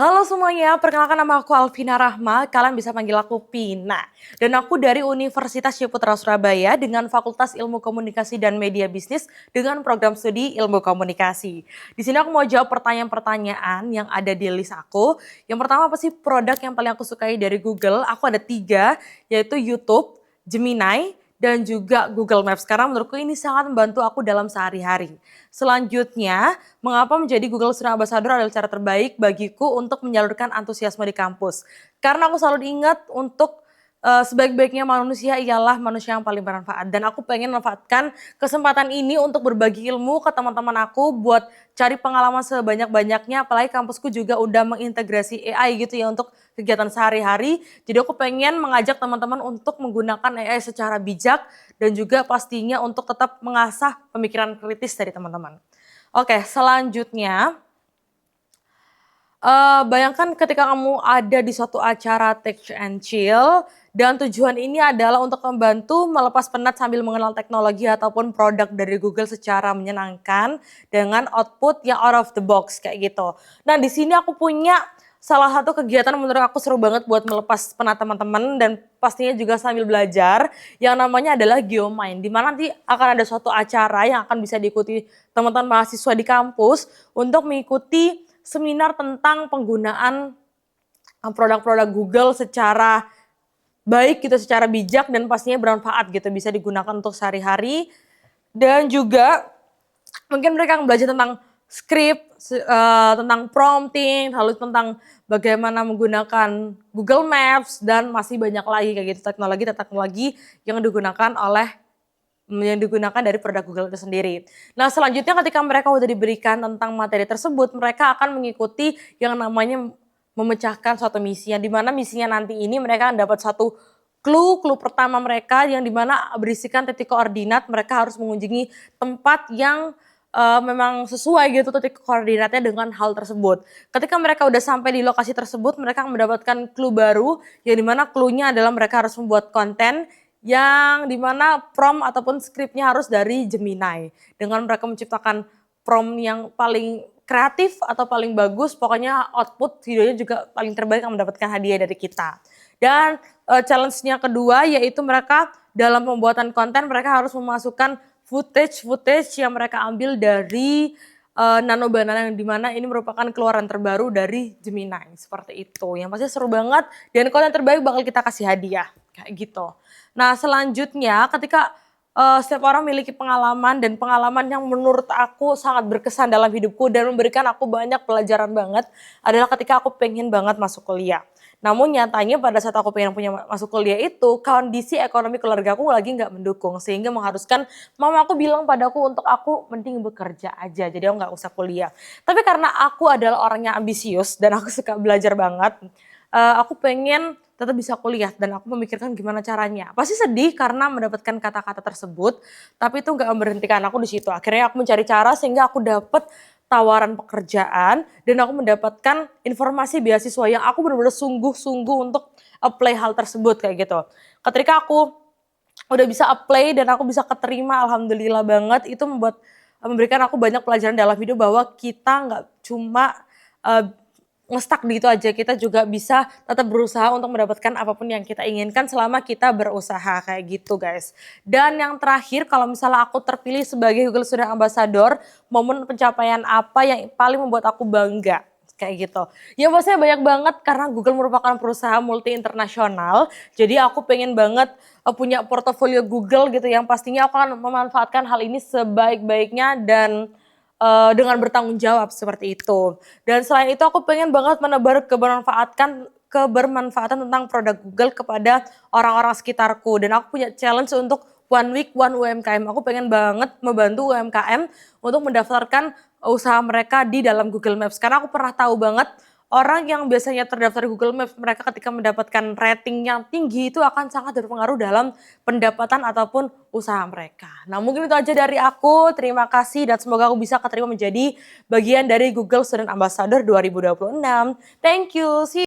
Halo semuanya, perkenalkan nama aku Alvina Rahma, kalian bisa panggil aku Pina. Dan aku dari Universitas Ciputra Surabaya dengan Fakultas Ilmu Komunikasi dan Media Bisnis dengan program studi Ilmu Komunikasi. Di sini aku mau jawab pertanyaan-pertanyaan yang ada di list aku. Yang pertama apa sih produk yang paling aku sukai dari Google? Aku ada 3, yaitu YouTube, Gemini, dan juga Google Maps. Karena menurutku ini sangat membantu aku dalam sehari-hari. Selanjutnya, mengapa menjadi Google Student Ambassador adalah cara terbaik bagiku untuk menyalurkan antusiasme di kampus. Karena aku selalu diingat untuk sebaik-baiknya manusia ialah manusia yang paling bermanfaat. Dan aku pengen manfaatkan kesempatan ini untuk berbagi ilmu ke teman-teman aku buat cari pengalaman sebanyak-banyaknya. Apalagi kampusku juga udah mengintegrasi AI gitu ya untuk kegiatan sehari-hari. Jadi aku pengen mengajak teman-teman untuk menggunakan AI secara bijak dan juga pastinya untuk tetap mengasah pemikiran kritis dari teman-teman. Oke, selanjutnya bayangkan ketika kamu ada di suatu acara Tech and Chill dan tujuan ini adalah untuk membantu melepas penat sambil mengenal teknologi ataupun produk dari Google secara menyenangkan dengan output yang out of the box kayak gitu. Nah, di sini aku punya salah satu kegiatan menurut aku seru banget buat melepas penat teman-teman dan pastinya juga sambil belajar yang namanya adalah Geomind, di mana nanti akan ada suatu acara yang akan bisa diikuti teman-teman mahasiswa di kampus untuk mengikuti seminar tentang penggunaan produk-produk Google secara baik gitu, secara bijak dan pastinya bermanfaat gitu, bisa digunakan untuk sehari-hari. Dan juga mungkin mereka akan belajar tentang script, tentang prompting, lalu tentang bagaimana menggunakan Google Maps dan masih banyak lagi kayak gitu teknologi yang digunakan dari produk Google itu sendiri. Nah, selanjutnya ketika mereka sudah diberikan tentang materi tersebut, mereka akan mengikuti yang namanya memecahkan suatu misi, yang dimana misinya nanti ini mereka akan dapat satu clue pertama mereka yang dimana berisikan titik koordinat, mereka harus mengunjungi tempat yang memang sesuai gitu titik koordinatnya dengan hal tersebut. Ketika mereka udah sampai di lokasi tersebut, mereka akan mendapatkan clue baru, yang dimana clue-nya adalah mereka harus membuat konten yang dimana prompt ataupun skripnya harus dari Gemini. Dengan mereka menciptakan prompt yang paling kreatif atau paling bagus, pokoknya output videonya juga paling terbaik yang mendapatkan hadiah dari kita. Dan challenge-nya kedua yaitu mereka dalam pembuatan konten mereka harus memasukkan footage yang mereka ambil dari Nano Banana yang dimana ini merupakan keluaran terbaru dari Gemini seperti itu. Yang pasti seru banget dan konten terbaik bakal kita kasih hadiah kayak gitu. Nah, selanjutnya ketika setiap orang memiliki pengalaman dan pengalaman yang menurut aku sangat berkesan dalam hidupku dan memberikan aku banyak pelajaran banget adalah ketika aku pengen banget masuk kuliah. Namun nyatanya pada saat aku pengen masuk kuliah itu kondisi ekonomi keluarga aku lagi nggak mendukung sehingga mengharuskan mama aku bilang padaku untuk aku mending bekerja aja jadi aku nggak usah kuliah. Tapi karena aku adalah orang yang ambisius dan aku suka belajar banget, aku pengen tetap bisa kuliah dan aku memikirkan gimana caranya. Pasti sedih karena mendapatkan kata-kata tersebut, tapi itu nggak memberhentikan aku di situ. Akhirnya aku mencari cara sehingga aku dapat tawaran pekerjaan dan aku mendapatkan informasi beasiswa yang aku benar-benar sungguh-sungguh untuk apply hal tersebut kayak gitu. Ketika aku udah bisa apply dan aku bisa keterima, alhamdulillah banget, itu memberikan aku banyak pelajaran dalam hidup bahwa kita nggak cuma ngestak di itu aja, kita juga bisa tetap berusaha untuk mendapatkan apapun yang kita inginkan selama kita berusaha kayak gitu guys. Dan yang terakhir kalau misalnya aku terpilih sebagai Google Student Ambassador, momen pencapaian apa yang paling membuat aku bangga? Kayak gitu. Ya maksudnya banyak banget karena Google merupakan perusahaan multi internasional. Jadi aku pengen banget punya portofolio Google gitu yang pastinya aku akan memanfaatkan hal ini sebaik-baiknya dan dengan bertanggung jawab seperti itu. Dan selain itu aku pengen banget menebar kebermanfaatan tentang produk Google kepada orang-orang sekitarku. Dan aku punya challenge untuk One Week One UMKM. Aku pengen banget membantu UMKM untuk mendaftarkan usaha mereka di dalam Google Maps. Karena aku pernah tahu banget orang yang biasanya terdaftar di Google Maps, mereka ketika mendapatkan rating yang tinggi itu akan sangat berpengaruh dalam pendapatan ataupun usaha mereka. Nah mungkin itu aja dari aku, terima kasih dan semoga aku bisa keterima menjadi bagian dari Google Student Ambassador 2026. Thank you, see you.